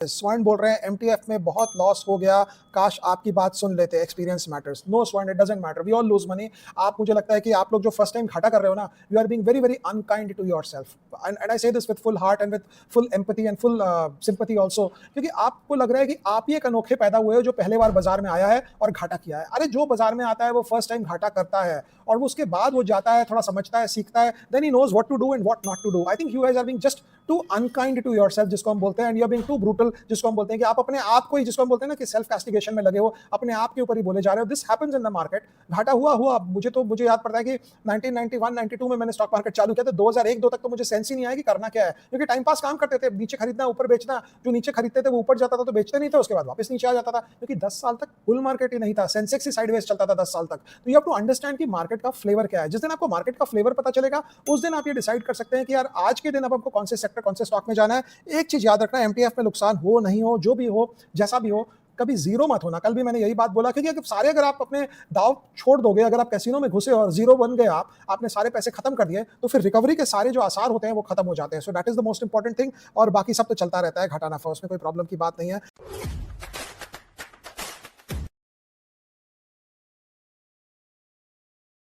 स्वर्ण बोल रहे हैं एमटीएफ में बहुत लॉस हो गया, काश आपकी बात सुन लेते, experience matters. No Swarn, it doesn't matter, we all lose money. आप, मुझे लगता है कि आप लोग जो फर्स्ट टाइम घाटा कर रहे हो ना, you are being very very unkind to yourself, and I say this with full heart and with full empathy and full sympathy also, क्योंकि आपको लग रहा है कि आप ही एक अनोखे पैदा हुए हो जो पहले बार बाजार में आया है और घाटा किया है। अरे जो बाजार में आता है वो फर्स्ट टाइम घाटा करता है, और वो उसके बाद वो जाता है, थोड़ा समझता है, सीखता है, then he knows what to do and what not to do. I think you guys are being just too unkind to yourself, जिसको हम बोलते हैं, and you are being too brutal, जिसको हम बोलते हैं कि आप अपने आप को ही, जिसको हम बोलते हैं ना कि सेल्फ कास्टिगेशन में लगे हो, अपने आप के ऊपर ही बोले जा रहे हो। This happens in the market. घाटा हुआ। मुझे याद पड़ता है कि 1991 92 में मैंने स्टॉक मार्केट चालू किया था। 2001 2 तक तो मुझे सेंस ही नहीं आया कि करना क्या है, क्योंकि टाइम पास काम करते थे, नीचे खरीदना ऊपर बेचना, जो नीचे खरीदते थे वो ऊपर जाता था तो बेचते नहीं थे, उसके बाद वापस नीचे आ जाता था, क्योंकि 10 साल तक बुल मार्केट ही नहीं था, सेंसेक्स ही साइडवेज चलता था 10 साल तक। तो यू हैव टू अंडरस्टैंड कि मार्केट का फ्लेवर क्या है। जिस दिन आपको मार्केट का फ्लेवर पता चलेगा, उस दिन आप ये डिसाइड कर सकते हैं कि यार आज के दिन अब आपको कौन से सेक्टर, कौन से स्टॉक में जाना है। एक चीज याद रखना, एमटीएफ में नुकसान हो नहीं हो, जो भी हो, जैसा भी हो, कभी जीरो मत होना। कल भी मैंने यही बात बोला, क्योंकि अगर आप अपने दाव छोड़ दोगे, अगर आप कैसीनो में घुसे और जीरो बन गए, आपने सारे पैसे खत्म कर दिए, तो फिर रिकवरी के सारे जो आसार होते हैं वो खत्म हो जाते हैं। So that is the most important thing, और बाकी सब तो चलता रहता है, घाटा नफा, उसमें कोई प्रॉब्लम की बात नहीं है।